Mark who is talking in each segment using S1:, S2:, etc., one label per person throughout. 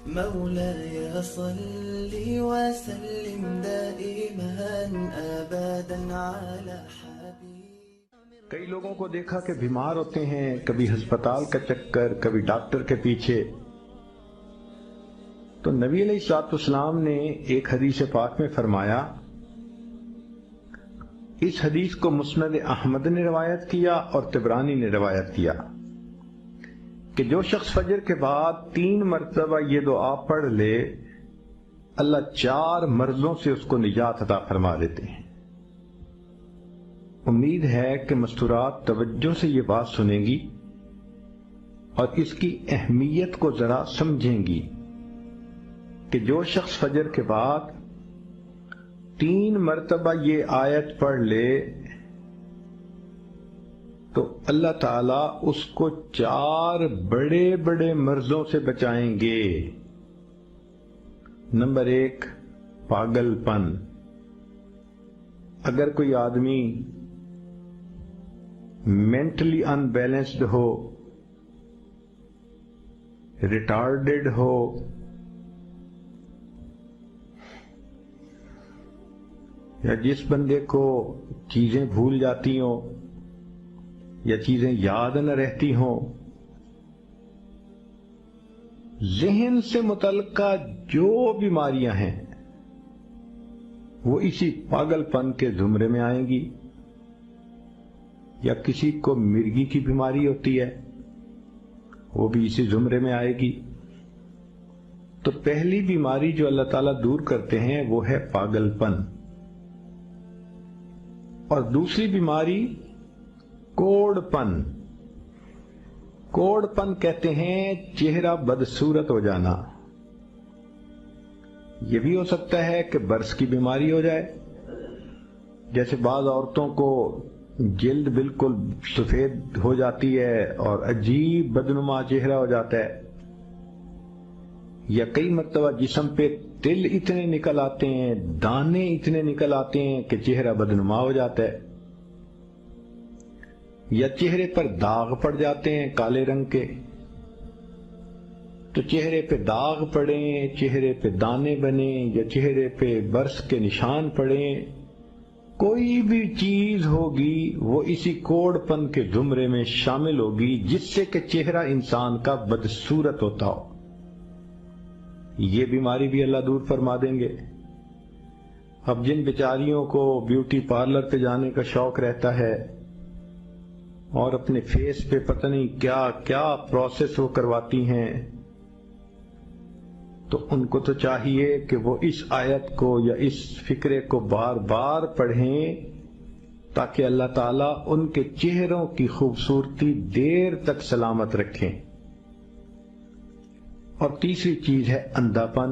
S1: مولاي صل وسلم دائما ابدا على حبيب.
S2: کئی لوگوں کو دیکھا کہ بیمار ہوتے ہیں، کبھی ہسپتال کا چکر، کبھی ڈاکٹر کے پیچھے. تو نبی علیہ الصلوۃ والسلام نے ایک حدیث پاک میں فرمایا، اس حدیث کو مسند احمد نے روایت کیا اور طبرانی نے روایت کیا کہ جو شخص فجر کے بعد 3 مرتبہ یہ دعا پڑھ لے، اللہ 4 مرضوں سے اس کو نجات عطا فرما دیتے ہیں. امید ہے کہ مستورات توجہ سے یہ بات سنیں گی اور اس کی اہمیت کو ذرا سمجھیں گی کہ جو شخص فجر کے بعد 3 مرتبہ یہ آیت پڑھ لے تو اللہ تعالیٰ اس کو 4 بڑے بڑے مرضوں سے بچائیں گے. نمبر 1، پاگل پن. اگر کوئی آدمی مینٹلی ان بیلنسڈ ہو، ریٹارڈڈ ہو، یا جس بندے کو چیزیں بھول جاتی ہوں یا چیزیں یاد نہ رہتی ہوں، ذہن سے متعلقہ جو بیماریاں ہیں وہ اسی پاگل پن کے زمرے میں آئیں گی. یا کسی کو مرگی کی بیماری ہوتی ہے، وہ بھی اسی زمرے میں آئے گی. تو پہلی بیماری جو اللہ تعالیٰ دور کرتے ہیں وہ ہے پاگل پن. اور دوسری بیماری کوڑ پن. کوڑ پن کہتے ہیں چہرہ بدصورت ہو جانا. یہ بھی ہو سکتا ہے کہ برس کی بیماری ہو جائے، جیسے بعض عورتوں کو جلد بالکل سفید ہو جاتی ہے اور عجیب بدنما چہرہ ہو جاتا ہے. یا کئی مرتبہ جسم پہ تل اتنے نکل آتے ہیں، دانے اتنے نکل آتے ہیں کہ چہرہ بدنما ہو جاتا ہے. یا چہرے پر داغ پڑ جاتے ہیں کالے رنگ کے. تو چہرے پہ داغ پڑیں، چہرے پہ دانے بنیں، یا چہرے پہ برس کے نشان پڑیں، کوئی بھی چیز ہوگی وہ اسی کوڑ پن کے زمرے میں شامل ہوگی، جس سے کہ چہرہ انسان کا بدصورت ہوتا ہو. یہ بیماری بھی اللہ دور فرما دیں گے. اب جن بیچاریوں کو بیوٹی پارلر پہ جانے کا شوق رہتا ہے اور اپنے فیس پہ پتہ نہیں کیا کیا پروسیس وہ کرواتی ہیں، تو ان کو تو چاہیے کہ وہ اس آیت کو یا اس فکرے کو بار بار پڑھیں تاکہ اللہ تعالیٰ ان کے چہروں کی خوبصورتی دیر تک سلامت رکھیں. اور تیسری چیز ہے اندھا پن.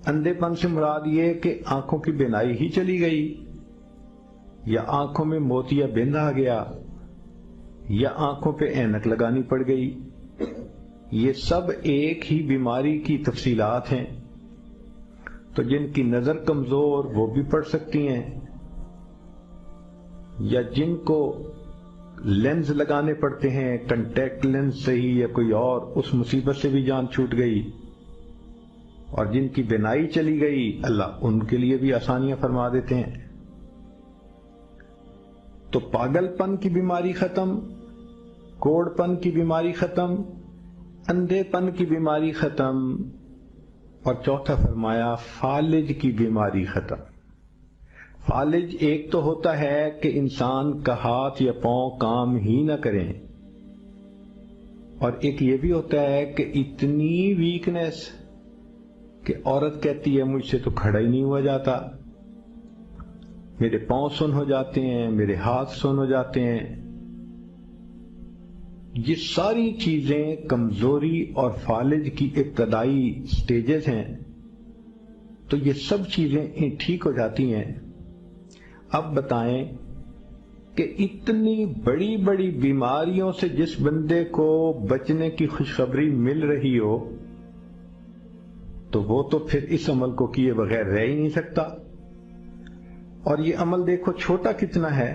S2: اندھے پن سے مراد یہ کہ آنکھوں کی بینائی ہی چلی گئی، یا آنکھوں میں موتیا بند آ گیا، یا آنکھوں پہ اینک لگانی پڑ گئی. یہ سب ایک ہی بیماری کی تفصیلات ہیں. تو جن کی نظر کمزور وہ بھی پڑھ سکتی ہیں، یا جن کو لینز لگانے پڑتے ہیں، کنٹیکٹ لینز صحیح یا کوئی اور، اس مصیبت سے بھی جان چھوٹ گئی. اور جن کی بینائی چلی گئی اللہ ان کے لیے بھی آسانیاں فرما دیتے ہیں. تو پاگل پن کی بیماری ختم، کوڑ پن کی بیماری ختم، اندھے پن کی بیماری ختم، اور چوتھا فرمایا فالج کی بیماری ختم. فالج ایک تو ہوتا ہے کہ انسان کا ہاتھ یا پاؤں کام ہی نہ کریں، اور ایک یہ بھی ہوتا ہے کہ اتنی ویکنس کہ عورت کہتی ہے مجھ سے تو کھڑا ہی نہیں ہوا جاتا، میرے پاؤں سن ہو جاتے ہیں، میرے ہاتھ سن ہو جاتے ہیں. یہ ساری چیزیں کمزوری اور فالج کی ابتدائی سٹیجز ہیں. تو یہ سب چیزیں ٹھیک ہو جاتی ہیں. اب بتائیں کہ اتنی بڑی بڑی بیماریوں سے جس بندے کو بچنے کی خوشخبری مل رہی ہو تو وہ تو پھر اس عمل کو کیے بغیر رہ ہی نہیں سکتا. اور یہ عمل دیکھو چھوٹا کتنا ہے.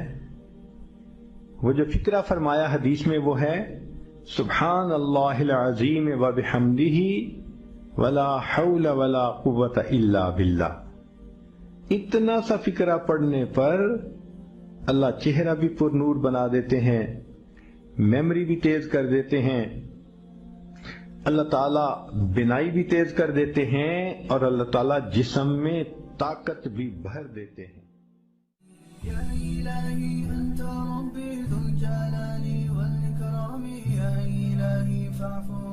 S2: وہ جو فکرہ فرمایا حدیث میں وہ ہے سبحان اللہ العظیم و بحمدہ ولا حول ولا قوت الا باللہ. اتنا سا فقرہ پڑھنے پر اللہ چہرہ بھی پر نور بنا دیتے ہیں، میموری بھی تیز کر دیتے ہیں، اللہ تعالیٰ بینائی بھی تیز کر دیتے ہیں، اور اللہ تعالیٰ جسم میں طاقت بھی بھر دیتے ہیں.
S1: يا إلهي أنت ربي ذو الجلال والإكرام، يا إلهي فاعف